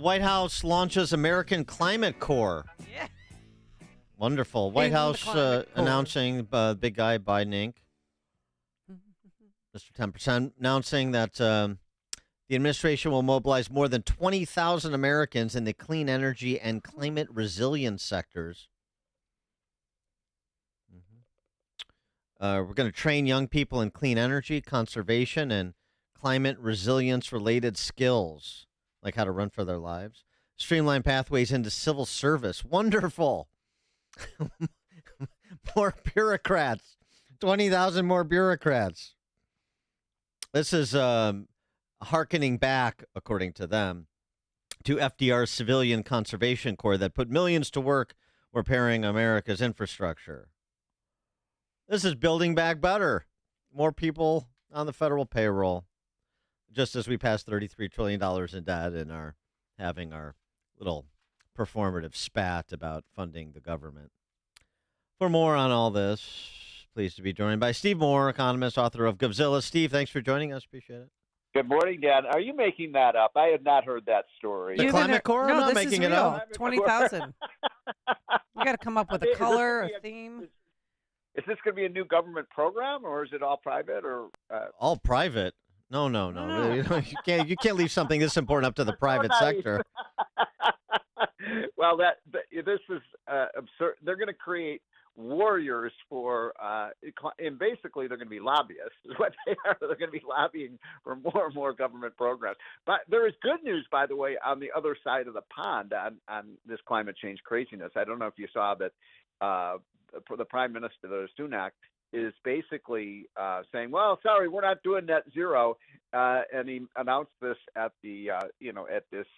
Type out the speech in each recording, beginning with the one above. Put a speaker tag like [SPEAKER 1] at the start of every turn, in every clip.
[SPEAKER 1] White House launches American Climate Corps.
[SPEAKER 2] Yeah.
[SPEAKER 1] Wonderful. White House announcing, big guy, Biden Inc., Mr. 10%, announcing that the administration will mobilize more than 20,000 Americans in the clean energy and climate resilience sectors. We're going to train young people in clean energy, conservation, and climate resilience-related skills, like how to run for their lives. Streamline pathways into civil service. Wonderful. More bureaucrats. 20,000 more bureaucrats. This is hearkening back, according to them, to FDR's Civilian Conservation Corps that put millions to work repairing America's infrastructure. This is building back better. More people on the federal payroll, just as we passed $33 trillion in debt and are having our little performative spat about funding the government. For more on all this, pleased to be joined by Steve Moore, economist, author of Govzilla. Steve, thanks for joining us. Appreciate it.
[SPEAKER 3] Good morning, Dan. Are you making that up? I had not heard that story.
[SPEAKER 1] The Climate Corps?
[SPEAKER 2] No,
[SPEAKER 1] I'm not
[SPEAKER 2] this
[SPEAKER 1] making
[SPEAKER 2] is
[SPEAKER 1] it
[SPEAKER 2] real.
[SPEAKER 1] up.
[SPEAKER 2] 20,000. We got to come up with a color, a theme.
[SPEAKER 3] Is this going to be a new government program, or is it all private? Or
[SPEAKER 1] all private? No. You can't leave something this important up to the private sector.
[SPEAKER 3] Well, this is absurd. They're going to create warriors for, and basically they're going to be lobbyists. Is what they are. They're going to be lobbying for more and more government programs. But there is good news, by the way, on the other side of the pond on this climate change craziness. I don't know if you saw that. The Prime Minister, Sunak, is basically saying, "Well, sorry, we're not doing net zero," and he announced this at the at this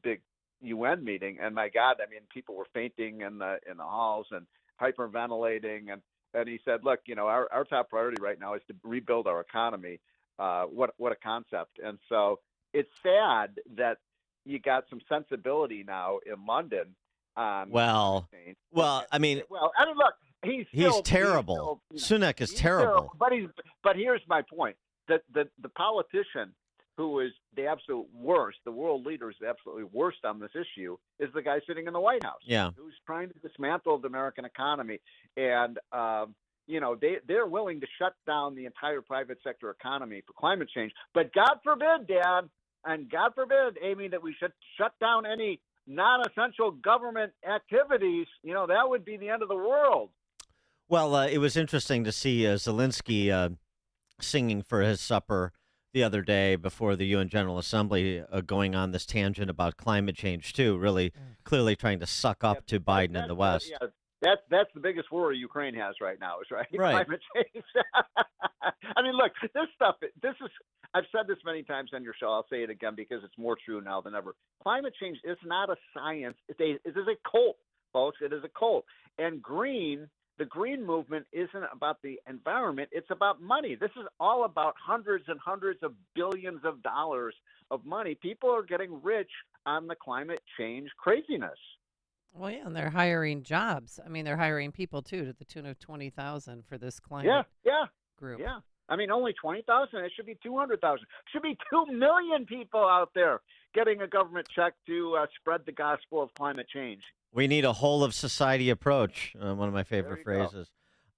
[SPEAKER 3] big UN meeting. And my God, I mean, people were fainting in the halls and hyperventilating. And he said, "Look, our top priority right now is to rebuild our economy." What a concept! And so it's sad that you got some sensibility now in London.
[SPEAKER 1] I mean,
[SPEAKER 3] look, he's
[SPEAKER 1] terrible. Sunak is terrible.
[SPEAKER 3] But here's my point: that the politician who is the absolute worst, the world leader is the absolutely worst on this issue, is the guy sitting in the White House.
[SPEAKER 1] Yeah,
[SPEAKER 3] who's trying to dismantle the American economy, and they're willing to shut down the entire private sector economy for climate change. But God forbid, Dan, and God forbid, Amy, that we should shut down any non-essential government activities. That would be the end of the world.
[SPEAKER 1] Well, it was interesting to see Zelensky singing for his supper the other day before the UN General Assembly, going on this tangent about climate change too, really clearly trying to suck up to Biden in the West.
[SPEAKER 3] That's the biggest worry Ukraine has right now, is climate change. I mean, look, this stuff, I've said this many times on your show. I'll say it again because it's more true now than ever. Climate change is not a science. It is a cult, folks. It is a cult. And the green movement isn't about the environment. It's about money. This is all about hundreds and hundreds of billions of dollars of money. People are getting rich on the climate change craziness.
[SPEAKER 2] Well, yeah, and they're hiring jobs. I mean, they're hiring people, too, to the tune of 20,000 for this climate group.
[SPEAKER 3] Yeah. I mean, only 20,000. It should be 200,000. It should be 2 million people out there getting a government check to spread the gospel of climate change.
[SPEAKER 1] We need a whole of society approach. One of my favorite phrases.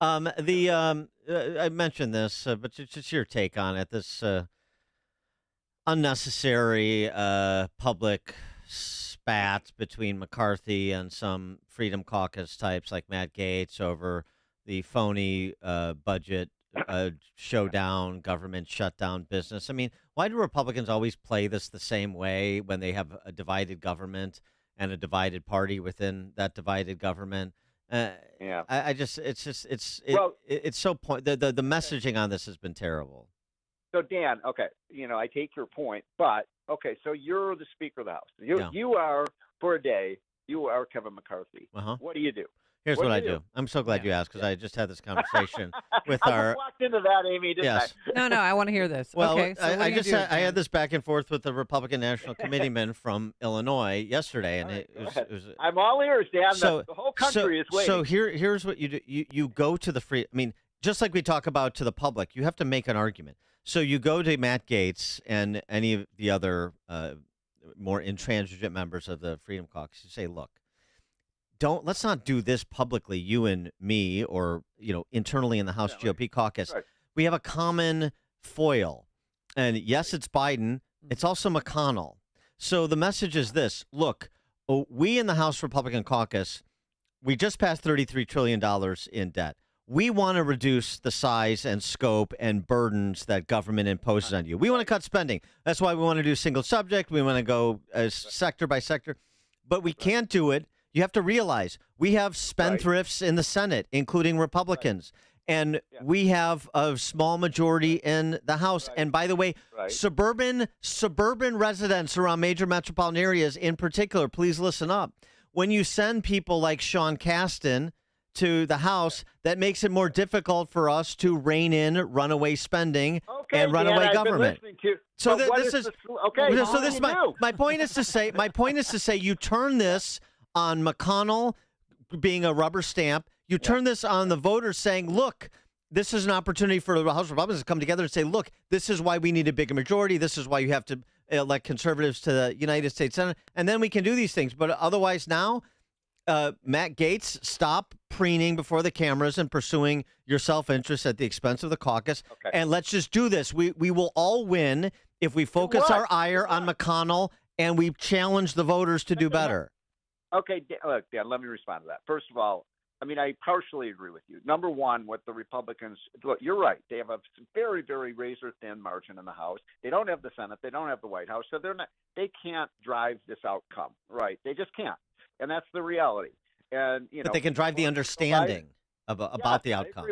[SPEAKER 1] I mentioned this, but just your take on it. This unnecessary public spat between McCarthy and some Freedom Caucus types like Matt Gaetz over the phony budget showdown, government shutdown business. I mean, why do Republicans always play this the same way when they have a divided government and a divided party within that divided government? It's so the messaging on this has been terrible.
[SPEAKER 3] So Dan, okay, I take your point, but okay, so you're the Speaker of the House. You are, for a day, you are Kevin McCarthy. What do you do?
[SPEAKER 1] Here's what I do. I'm so glad you asked, because I just had this conversation with
[SPEAKER 3] I walked into that, Amy, didn't I?
[SPEAKER 2] No, I want to hear this.
[SPEAKER 1] Well,
[SPEAKER 2] okay, so
[SPEAKER 1] I had this back and forth with the Republican National Committeeman from Illinois yesterday, and it was
[SPEAKER 3] I'm all ears, Dan. The whole country is waiting.
[SPEAKER 1] So here's what you do. You go to the free. I mean, just like we talk about to the public, you have to make an argument. So you go to Matt Gaetz and any of the other more intransigent members of the Freedom Caucus who say, look, let's not do this publicly, you and me, or internally in the House GOP caucus.
[SPEAKER 3] Right.
[SPEAKER 1] We have a common foil, and yes, it's Biden. It's also McConnell. So the message is this: look, we in the House Republican caucus, we just passed $33 trillion in debt. We want to reduce the size and scope and burdens that government imposes on you. We want to cut spending. That's why we want to do single subject. We want to go sector by sector. But we can't do it. You have to realize we have spendthrifts in the Senate, including Republicans. And we have a small majority in the House. And by the way, suburban residents around major metropolitan areas in particular, please listen up. When you send people like Sean Casten to the House, that makes it more difficult for us to rein in runaway spending and runaway government. So this is okay. So this my point is to say you turn this on McConnell being a rubber stamp. You turn this on the voters saying, look, this is an opportunity for the House Republicans to come together and say, look, this is why we need a bigger majority. This is why you have to elect conservatives to the United States Senate. And then we can do these things. But otherwise now, Matt Gaetz, stop preening before the cameras and pursuing your self-interest at the expense of the caucus. And let's just do this. We will all win if we focus our ire on McConnell and we challenge the voters to do better.
[SPEAKER 3] Okay, look, Dan, let me respond to that. First of all, I mean, I partially agree with you. Number one, what the Republicans look, you're right. They have a very, very razor-thin margin in the House. They don't have the Senate. They don't have the White House. So they can't drive this outcome, right? They just can't. And that's the reality. And
[SPEAKER 1] but they can drive the understanding about the outcome.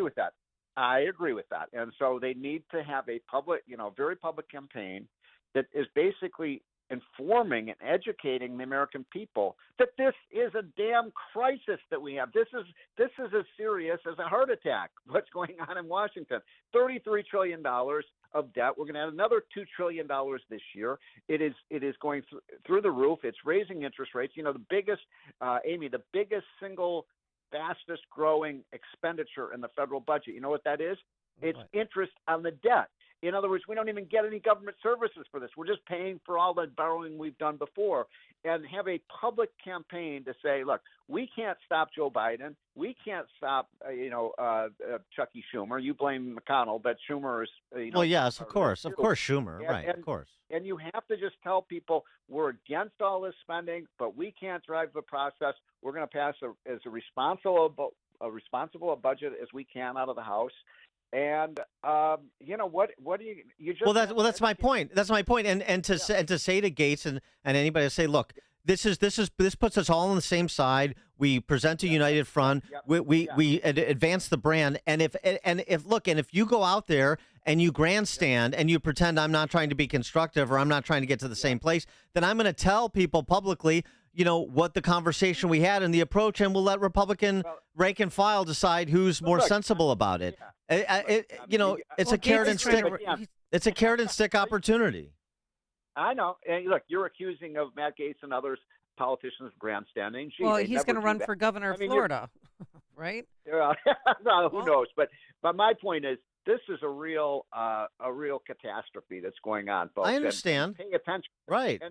[SPEAKER 3] I agree with that. And so they need to have a public, very public campaign that is basically informing and educating the American people that this is a damn crisis that we have. This is as serious as a heart attack. What's going on in Washington? $33 trillion of debt. We're going to add another $2 trillion this year. It is going through the roof. It's raising interest rates. The biggest, Amy, the biggest single fastest growing expenditure in the federal budget. You know what that is? It's interest on the debt. In other words, we don't even get any government services for this. We're just paying for all the borrowing we've done before, and have a public campaign to say, look, we can't stop Joe Biden. We can't stop, Chucky Schumer. You blame McConnell, but Schumer is,
[SPEAKER 1] Well, yes, of course, Schumer, right, of course.
[SPEAKER 3] And you have to just tell people we're against all this spending, but we can't drive the process. We're going to pass as a responsible budget as we can out of the House. And what do you just
[SPEAKER 1] that's my point. That's my point. And to say to Gaetz and anybody to say, look, this puts us all on the same side. We present a united front. We advance the brand. And if you go out there and you grandstand and you pretend I'm not trying to be constructive or I'm not trying to get to the same place, then I'm going to tell people publicly, what the conversation we had and the approach, and we'll let Republican rank and file decide who's more sensible about it. It's a carrot and stick. It's a carrot and stick opportunity.
[SPEAKER 3] I know. And look, you're accusing of Matt Gaetz and others politicians of grandstanding.
[SPEAKER 2] He's going to run for governor of Florida, right?
[SPEAKER 3] Well, who knows? But my point is, this is a real catastrophe that's going on, folks.
[SPEAKER 1] I understand.
[SPEAKER 3] And pay attention,
[SPEAKER 1] right?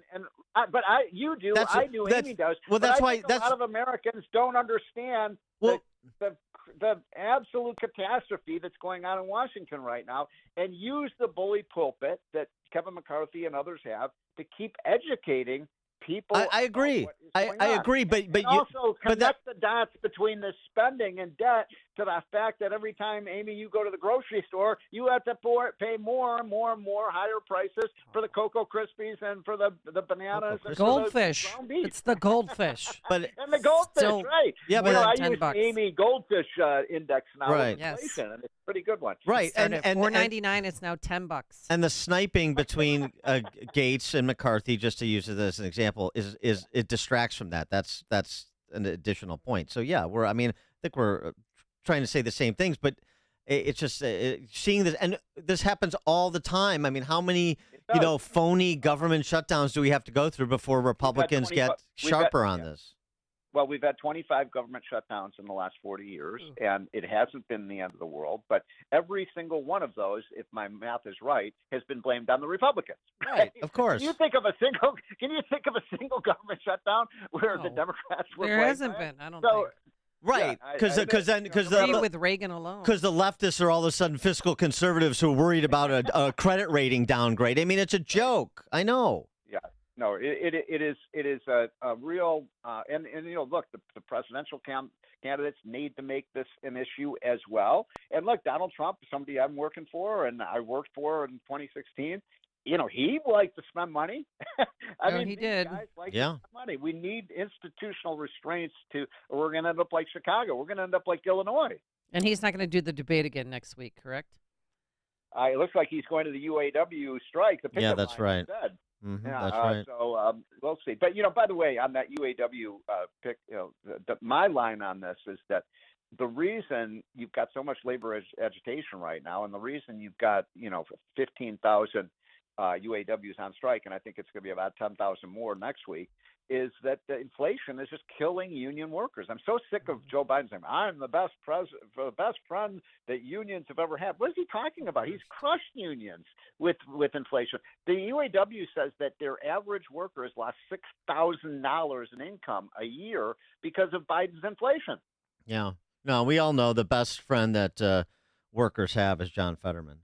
[SPEAKER 3] But you do. I do. Amy does.
[SPEAKER 1] Well, that's why.
[SPEAKER 3] A lot of Americans don't understand the absolute catastrophe that's going on in Washington right now, and use the bully pulpit that Kevin McCarthy and others have to keep educating people.
[SPEAKER 1] I agree. I agree, but you
[SPEAKER 3] also connect the dots between the spending and debt to the fact that every time, Amy, you go to the grocery store, you have to pay more and more and more higher prices for the Cocoa Krispies and for the bananas. And
[SPEAKER 2] goldfish.
[SPEAKER 3] For the ground beef.
[SPEAKER 2] It's the goldfish.
[SPEAKER 3] And the goldfish, right?
[SPEAKER 1] Yeah, but
[SPEAKER 3] I
[SPEAKER 2] $10
[SPEAKER 3] use the Amy Goldfish Index now.
[SPEAKER 1] Right.
[SPEAKER 3] Inflation, and it's a pretty good one.
[SPEAKER 1] Right.
[SPEAKER 2] And $4.99. It's now $10.
[SPEAKER 1] And the sniping between Gaetz and McCarthy, just to use it as an example, is it distracts from that. That's an additional point. So yeah, I think we're trying to say the same things, but it's just seeing this, and this happens all the time. I mean, how many phony government shutdowns do we have to go through before Republicans get sharper on this?
[SPEAKER 3] Well, we've had 25 government shutdowns in the last 40 years, and it hasn't been the end of the world. But every single one of those, if my math is right, has been blamed on the Republicans.
[SPEAKER 1] Right, of course.
[SPEAKER 3] Can you think of a single government shutdown where the Democrats were blamed?
[SPEAKER 2] There hasn't been. I don't
[SPEAKER 3] So,
[SPEAKER 2] think.
[SPEAKER 1] Right, because
[SPEAKER 2] With Reagan alone.
[SPEAKER 1] Because the leftists are all of a sudden fiscal conservatives who are worried about a credit rating downgrade. I mean, it's a joke. I know.
[SPEAKER 3] Yeah, no, it is a real and look, the presidential candidates need to make this an issue as well. And look, Donald Trump, somebody I'm working for and I worked for in 2016. He liked to spend money. I mean,
[SPEAKER 2] he did.
[SPEAKER 3] Guys like to spend money. We need institutional restraints or we're going to end up like Chicago. We're going to end up like Illinois.
[SPEAKER 2] And he's not going to do the debate again next week, correct?
[SPEAKER 3] It looks like he's going to the UAW strike.
[SPEAKER 1] Yeah, that's right.
[SPEAKER 3] Mm-hmm,
[SPEAKER 1] that's right.
[SPEAKER 3] So we'll see. But by the way, on that UAW pick, my line on this is that the reason you've got so much labor agitation right now, and the reason you've got 15,000 UAWs on strike, and I think it's going to be about 10,000 more next week, is that the inflation is just killing union workers. I'm so sick of Joe Biden saying, I'm the best friend that unions have ever had. What is he talking about? He's crushed unions with inflation. The UAW says that their average worker has lost $6,000 in income a year because of Biden's inflation.
[SPEAKER 1] Yeah. No, we all know the best friend that workers have is John Fetterman.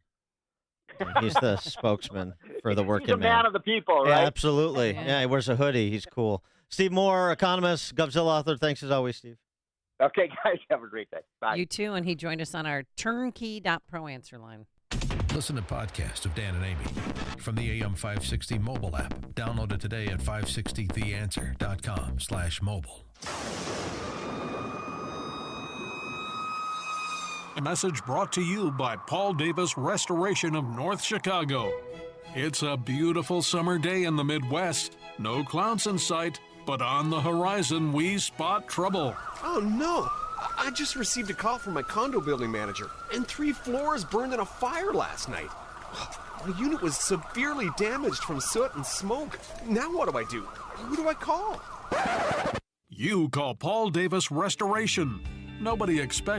[SPEAKER 1] He's the spokesman for the working man.
[SPEAKER 3] He's a man of the people, right?
[SPEAKER 1] Yeah, absolutely. Yeah, he wears a hoodie. He's cool. Steve Moore, economist, Govzilla author. Thanks as always, Steve.
[SPEAKER 3] Okay, guys, have a great day. Bye.
[SPEAKER 2] You too, and he joined us on our turnkey.pro answer line.
[SPEAKER 4] Listen to podcasts of Dan and Amy from the AM 560 mobile app. Download it today at 560theanswer.com/mobile.
[SPEAKER 5] A message brought to you by Paul Davis Restoration of North Chicago. It's a beautiful summer day in the Midwest. No clouds in sight, but on the horizon we spot trouble.
[SPEAKER 6] Oh no! I just received a call from my condo building manager, and 3 floors burned in a fire last night. My unit was severely damaged from soot and smoke. Now what do I do? Who do I call?
[SPEAKER 5] You call Paul Davis Restoration. Nobody expects